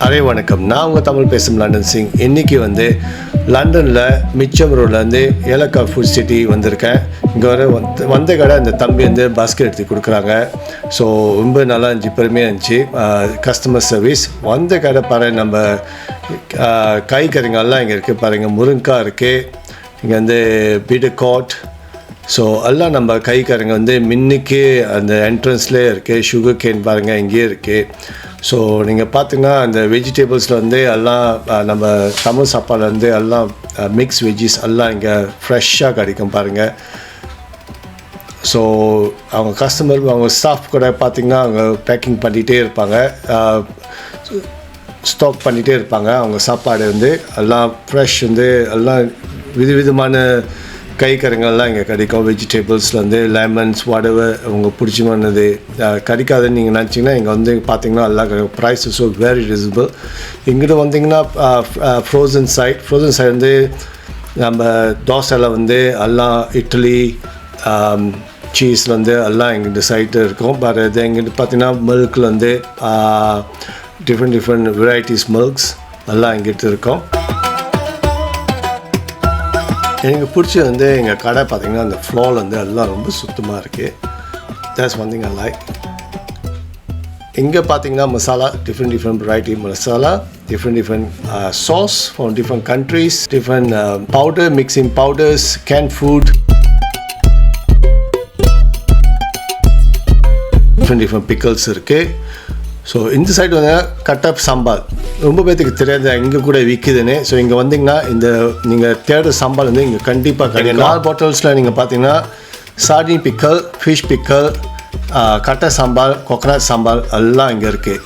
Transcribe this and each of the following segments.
வணக்கம். நான் உங்கள் தமிழ் பேசும் லண்டன் சிங். இன்றைக்கி லண்டனில் மிச்சம் ரோட்லேருந்து ஏலக்காய் ஃபுட் சிட்டி வந்திருக்கேன். இங்கே வந்த கடை அந்த தம்பி பாஸ்கெட் எடுத்து கொடுக்குறாங்க. ஸோ ரொம்ப நல்லா இருந்துச்சு, பெருமையாக இருந்துச்சு. கஸ்டமர் சர்வீஸ் வந்த கடை பாருங்கள். நம்ம காய்கறிங்கெல்லாம் இங்கே இருக்குது பாருங்கள். முருங்கைக்காய் இருக்குது, இங்கே பீட்ரூட். ஸோ எல்லாம் நம்ம கைக்காரங்க மின்னுக்கு அந்த என்ட்ரன்ஸ்லேயே இருக்குது. சுகர் கேன் பாருங்கள், இங்கேயே இருக்குது. ஸோ நீங்கள் பார்த்தீங்கன்னா அந்த வெஜிடபிள்ஸில் எல்லாம் நம்ம தமிழ் சாப்பாடு எல்லாம் மிக்ஸ் வெஜ்ஜிஸ் எல்லாம் இங்கே ஃப்ரெஷ்ஷாக கிடைக்கும் பாருங்கள். ஸோ அவங்க கஸ்டமர், அவங்க ஸ்டாஃப் கூட பார்த்திங்கன்னா அவங்க பேக்கிங் பண்ணிகிட்டே இருப்பாங்க, ஸ்டாக் பண்ணிகிட்டே இருப்பாங்க. அவங்க சாப்பாடு எல்லாம் ஃப்ரெஷ் எல்லாம் விதவிதமான கைக்கறிங்கள்லாம் இங்கே கிடைக்கும். வெஜிடபிள்ஸ்லேருந்து லெமன்ஸ், வாடவர் உங்களுக்கு பிடிச்சமானது கிடைக்காதுன்னு நீங்கள் நினச்சிங்கன்னா இங்கே பார்த்தீங்கன்னா எல்லாம் ப்ரைஸஸ் வெரி ரீசனபிள். இங்கிட்ட வந்தீங்கன்னா ஃப்ரோசன் சைட் நம்ம தோசையில் எல்லாம் இட்லி சீஸ்லேருந்து எல்லாம் எங்கிட்ட சைட்டு இருக்கும். பட் இது எங்கிட்ட பார்த்தீங்கன்னா மில்க்லேருந்து டிஃப்ரெண்ட் வெரைட்டிஸ் மில்க்ஸ் எல்லாம் எங்கிட்ட இருக்கும். எனக்கு பிடிச்சது எங்கள் கடை பார்த்திங்கன்னா அந்த ஃப்ளோர் எல்லாம் ரொம்ப சுத்தமாக இருக்குது. That's one thing I like. இங்கே பார்த்தீங்கன்னா masala, different variety masala, different sauce from different countries, different powder, mixing powders, can food, different pickles இருக்குது. ஸோ இந்த சைடு கட்டப் சாம்பார் ரொம்ப பேத்துக்கு தெரியாது இங்கே கூட விற்குதுன்னு. ஸோ இங்கே வந்தீங்கன்னா இந்த நீங்கள் தேடுற சாம்பார் இங்கே கண்டிப்பாக கிடைக்கும். 4 பாட்டில்ஸில் நீங்கள் பார்த்தீங்கன்னா சார்டின் பிக்கல், ஃபிஷ் பிக்கல், கட்டை சாம்பார், கொக்கனட் சாம்பார் எல்லாம் இங்கே இருக்குது.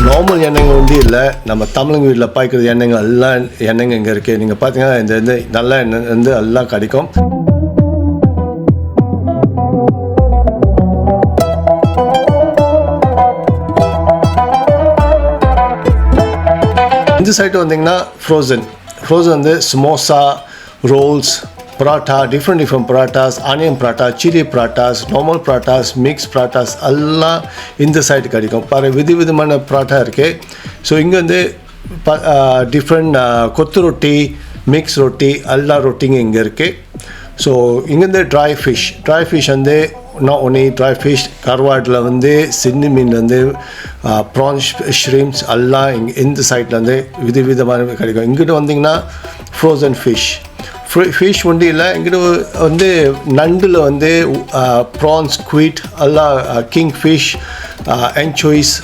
நார்மல் எண்ணெய்ங்க இல்லை, நம்ம தமிழங்க வீட்டில் பாய்க்கிற எண்ணெய்ங்க எல்லாம் எண்ணெய்ங்க இங்கே இருக்குது. நீங்கள் பார்த்தீங்கன்னா இந்த நல்ல எண்ணெய் எல்லாம் கிடைக்கும். இந்த சைடு வந்தீங்கன்னா frozen samosa, rolls, parotta, different parottas, onion parotta, chilli parottas, normal parottas, mix parottas எல்லாம் இந்த சைடு கிடைக்கும். விதவிதமான பரோட்டா இருக்குது. ஸோ இங்கே டிஃப்ரெண்ட் கொத்து ரொட்டி, மிக்ஸ் ரொட்டி, எல்லா ரொட்டிங்க இங்கே இருக்குது. ஸோ இங்கேருந்து try fish not only dry fish, கருவாட்டில் சின்ன மீன் ப்ரான்ஸ், ஷ்ரிம்ப்ஸ் எல்லாம் இந்த சைட்டில் விதவிதமான கிடைக்கும். இங்கிட்ட வந்தீங்கன்னா ஃப்ரோசன் ஃபிஷ் இல்லை, இங்கிட்ட நண்டில் ப்ரான்ஸ், குயிட் எல்லாம், கிங் ஃபிஷ், ஆன்சோய்ஸ்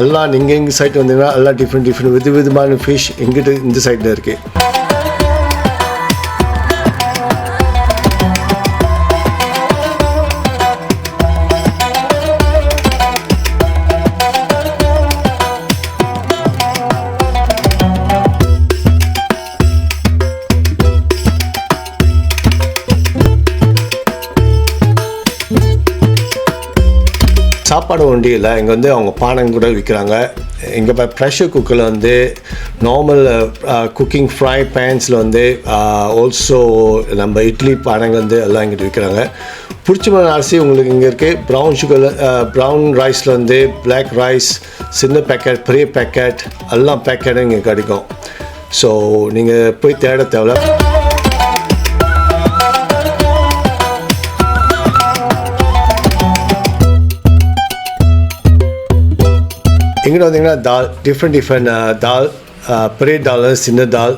எல்லாம் நீங்கள் எங்கள் சைட்டு வந்தீங்கன்னா எல்லாம் டிஃப்ரெண்ட் விதவிதமான ஃபிஷ் எங்கிட்ட இந்த சைட்டில் இருக்குது. சாப்பாடு ஒண்டி இல்லை, இங்கே அவங்க பானைங்க கூட விற்கிறாங்க. இங்கே ப்ரெஷர் குக்கரில் நார்மல் குக்கிங் ஃப்ரை பேன்ஸில் ஆல்சோ நம்ம இட்லி பானைங்க எல்லாம் இங்கிட்ட விற்கிறாங்க. பிடிச்சமான அரிசி உங்களுக்கு இங்கே இருக்குது. ப்ரௌன் ரைஸில் பிளாக் ரைஸ், சின்ன பேக்கெட், பெரிய பேக்கெட் எல்லாம் பேக்கெட்டும் இங்கே கிடைக்கும். ஸோ நீங்கள் போய் தேட தேவை. இங்கே வந்தீங்கன்னா தால், டிஃப்ரெண்ட் தால், பெரிய தால், சின்ன தால்,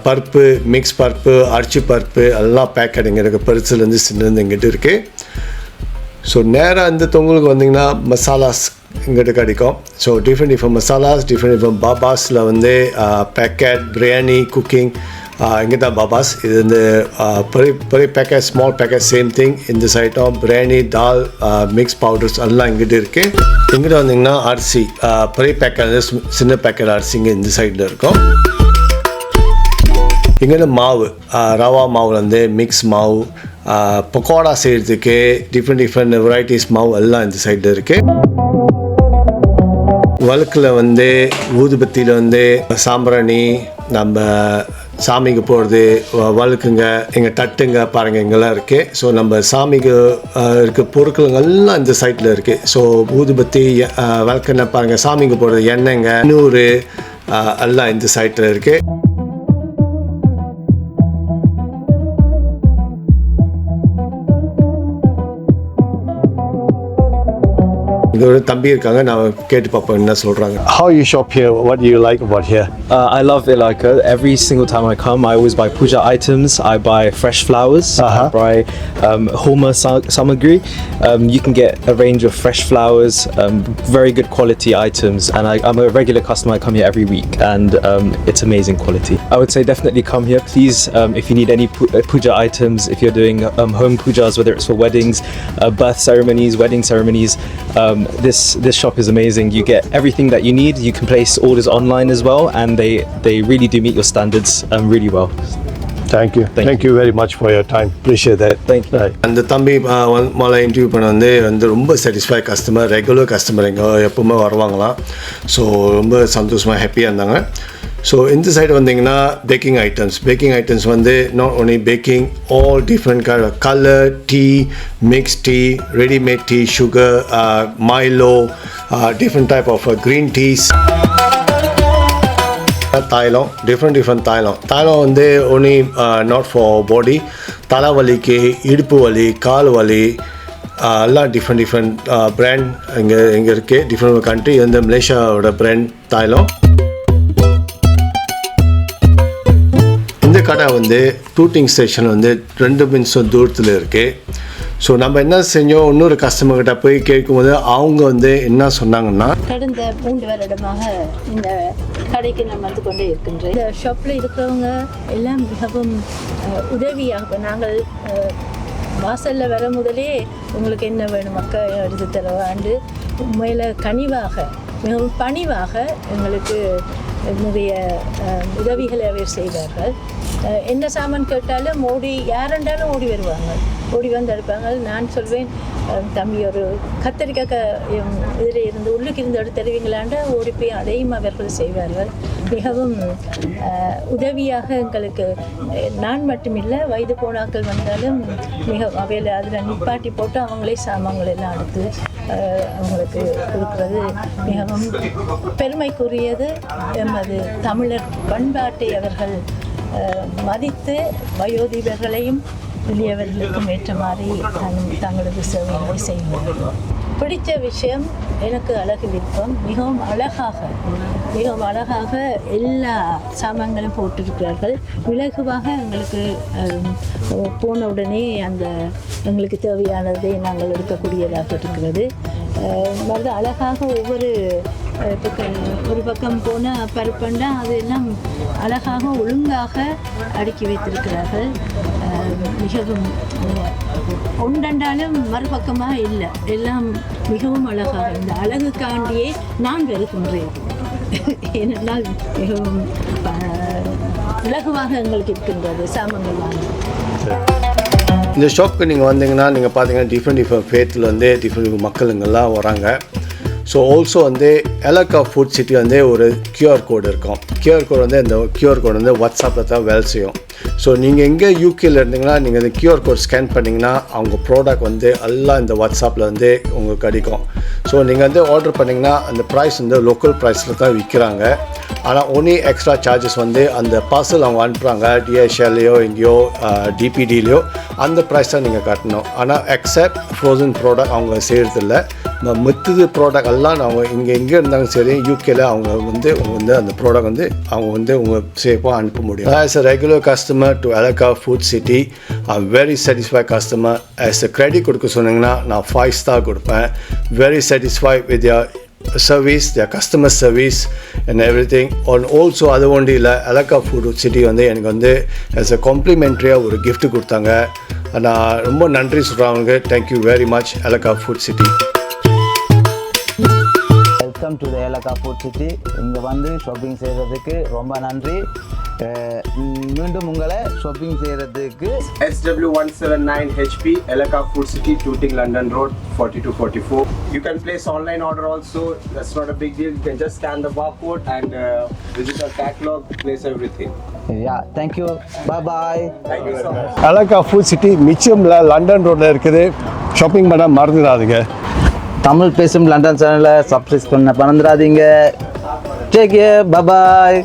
பருப்பு, மிக்ஸ் பருப்பு, அரிசி பருப்பு எல்லாம் பேக்கெட் இங்கே இருக்குது. பெருசுலேருந்து சின்னது இங்கிட்ட இருக்குது. ஸோ நேராக இந்த தொங்கலுக்கு வந்தீங்கன்னா மசாலாஸ் இங்கிட்ட கிடைக்கும். ஸோ டிஃப்ரெண்ட் மசாலாஸ், டிஃப்ரெண்ட் பாபாஸில் பேக்கெட், பிரியாணி, குக்கிங் இங்கே தான் பாபாஸ். இது பெரிய packet, small packet, same thing. இந்த சைட்டும் பிரியாணி, தால், மிக்ஸ் பவுடர்ஸ் எல்லாம் இங்கிட்ட இருக்குது. இங்கிட்ட வந்தீங்கன்னா அரிசி, பெரிய பேக்கெட், சின்ன பேக்கெட் அரிசிங்க இந்த சைடில் இருக்கும். இங்கே மாவு, ரவா மாவுலேருந்து மிக்ஸ் மாவு, பக்கோடா செய்கிறதுக்கு டிஃப்ரெண்ட் வெரைட்டிஸ் மாவு எல்லாம் இந்த சைடில் இருக்குது. வழுக்கில் ஊதுபத்தியில் சாம்பிராணி, நம்ம சாமிக்கு போகிறது வழுக்குங்க எங்கள் தட்டுங்க பாருங்கள் இங்கெல்லாம் இருக்குது. ஸோ நம்ம சாமிக்கு இருக்க பொருட்களுங்கெல்லாம் இந்த சைட்டில் இருக்குது. ஸோ ஊதுபத்தி விளக்கெண்ணெய் பாருங்கள், சாமிக்கு போடுறது எண்ணெய்ங்க, நூறு எல்லாம் இந்த சைட்டில் இருக்குது. இங்க ஒரு தம்பி இருக்காங்க, நான் கேட்டு பார்ப்போம் என்ன சொல்கிறாங்க. How you shop here? What do you like about here? I love Ilaka. Every single time I come, I always buy puja items. I buy fresh flowers. I buy Homa samagri. You can get a range of fresh flowers, very good quality items, and I'm a regular customer. I come here every week, and it's amazing quality. I would say definitely come here, please. If you need any puja items, if you're doing home pujas, whether it's for weddings, birth ceremonies, wedding ceremonies, this shop is amazing. You get everything that you need. You can place orders online as well, and they really do meet your standards really well. Thank you very much for your time. Appreciate that. Thank you. அந்த தம்பி மொதல்ல interview பண்ண வந்து ரொம்ப satisfy customer, regular customer இங்கே எப்போவுமே வருவாங்களாம். So ரொம்ப சந்தோஷமாக ஹாப்பியாக இருந்தாங்க. ஸோ இந்த சைடு வந்தீங்கன்னா பேக்கிங் ஐட்டம்ஸ் வந்து not only baking, all different kind of colour, tea, mix tea, readymade tea, sugar, Milo, different type of green teas, தைலம், டிஃப்ரெண்ட் தைலம் வந்து ஒன்லி நாட் ஃபார் பாடி, தலைவலிக்கு, இடுப்பு வலி, கால் வலி, எல்லாம் டிஃப்ரெண்ட் பிராண்ட் இங்கே இருக்குது. டிஃப்ரெண்ட் கண்ட்ரி வந்து மலேசியாவோட பிராண்ட் தைலம். இந்த கடை வந்து டூட்டிங் ஸ்டேஷன் வந்து 2 நிமிஷம் தூரத்தில் இருக்குது. ஸோ நம்ம என்ன செஞ்சோம், இன்னொரு கஸ்டமர்கிட்ட போய் கேட்கும்போது அவங்க வந்து என்ன சொன்னாங்கன்னா, கடந்த 3 வருடமாக இந்த கடைக்கு நான் வந்து கொண்டே இருக்கின்றேன். இந்த ஷாப்பில் இருக்கிறவங்க எல்லாம் மிகவும் உதவியாக, நாங்கள் வாசலில் வர முதலே உங்களுக்கு என்ன வேணும் அக்கா எடுத்து தரவாண்டு மேலே கனிவாக, மிகவும் பணிவாக எங்களுக்கு நிறைய உதவிகளை அவர் செய்வார்கள். என்ன சாமான் கேட்டாலும் யாரென்றாலும் ஓடி வருவாங்க, ஓடி வந்து எடுப்பாங்க. நான் சொல்வேன், தம்பி ஒரு கத்தரிக்காய் இதில் இருந்து உள்ளுக்கு இருந்து எடுத்து தருவீங்களாண்டு ஓடி போய் அதையும் அவர்கள் செய்வார்கள். மிகவும் உதவியாக எங்களுக்கு, நான் மட்டுமில்லை, வயது போனாக்கள் வந்தாலும் மிக அவையில் அதில் நிப்பாட்டி போட்டு அவங்களே சாமான்கள் எல்லாம் எடுத்து அவங்களுக்கு கொடுக்குறது மிகவும் பெருமைக்குரியது. எமது தமிழர் பண்பாட்டை அவர்கள் மதித்து வயோதிபர்களையும் வெளியவர்களுக்கும் ஏற்ற மாதிரி தங்களது சேவைகளை செய்வார்கள். பிடித்த விஷயம் எனக்கு அழகு விருப்பம். மிகவும் அழகாக எல்லா சாமான்களும் போட்டிருக்கிறார்கள். இலகுவாக எங்களுக்கு போன உடனே எங்களுக்கு தேவையானதை நாங்கள் எடுக்கக்கூடியதாக இருக்கிறது. மறு அழகாக ஒவ்வொரு ஒரு பக்கம் போனால் பருப்பண்டா அதெல்லாம் அழகாக ஒழுங்காக அடுக்கி வைத்திருக்கிறார்கள். மிகவும் ஒன்றண்டாலும் மறுபக்கமாக இல்லை, எல்லாம் மிகவும் அழகாக. இந்த அழகுக்காண்டியே நான் வருகின்றேன். ஏனென்றால் மிகவும் இலகுவாக எங்களுக்கு இருக்கின்றது சாமான்கள் வாங்க. இந்த ஷாப்புக்கு நீங்கள் வந்தீங்கன்னா நீங்கள் பார்த்தீங்கன்னா டிஃப்ரெண்ட் ஃபேத்தில் வந்து டிஃப்ரெண்ட் மக்களுங்கெல்லாம் வராங்க. ஸோ ஆல்சோ வந்து எலக்கா ஃபுட் சிட்டி வந்து ஒரு QR கோடு இருக்கும். QR கோடு வந்து இந்த QR கோடு வந்து வாட்ஸ்அப்பில் தான் வேலை செய்யும். ஸோ நீங்கள் எங்கே யூகேயில் இருந்தீங்கன்னா நீங்கள் இந்த QR கோட் ஸ்கேன் பண்ணிங்கன்னா அவங்க ப்ராடக்ட் வந்து எல்லாம் இந்த வாட்ஸ்அப்பில் வந்து உங்களுக்கு கிடைக்கும். ஸோ நீங்கள் வந்து ஆர்டர் பண்ணிங்கன்னா அந்த ப்ரைஸ் வந்து லோக்கல் ப்ரைஸில் தான் விற்கிறாங்க. ஆனால் ஒன்லி எக்ஸ்ட்ரா சார்ஜஸ் வந்து அந்த பார்சல் அவங்க அனுப்புகிறாங்க DHLலையோ எங்கேயோ DPDலையோ அந்த ப்ரைஸ் தான் நீங்கள் கட்டணும். ஆனால் எக்ஸப்ட் ஃப்ரோசன் ப்ராடக்ட் அவங்க செய்கிறதில்ல. மற்றது ப்ராடக்ட் எல்லாம் அவங்க எங்கே இருந்தாலும் சரி யூகேல அவங்க வந்து அந்த ப்ராடக்ட் வந்து அவங்க வந்து உங்கள் சேஃபாக அனுப்ப முடியும். As a regular customer to Elakka food city, I am very satisfy customer. As a credit கொடுக்க சொன்னீங்கன்னா நான் 5 ஸ்டார் கொடுப்பேன். Very satisfy with your service, their customer service and everything. And also அது ஒன்றும் இல்லை, எலக்கா ஃபுட் சிட்டி வந்து எனக்கு வந்து as a complimentary ஒரு gift கொடுத்தாங்க. நான் ரொம்ப நன்றி சொல்கிறவங்க. Thank you very much Elakka food city. Welcome to the Elakka food city. இங்கே வந்து ஷாப்பிங் செய்கிறதுக்கு ரொம்ப நன்றி. மீண்டும் உங்களை ஷாப்பிங் செய்கிறதுக்கு SW179 HP Elakka food city, Tooting London road 4244. You can place online order also. That's not a big deal. You can just scan the barcode and visit our catalog, place everything. Yeah, thank you. Bye bye. Thank you so much. Alaka food city மிச்சமில் London ரோட்டில் இருக்குது. Shopping பண்ண மறந்துடாதீங்க. தமிழ் பேசும் London சேனலை subscribe பண்ண மறந்துடாதீங்க. Take care. Bye bye.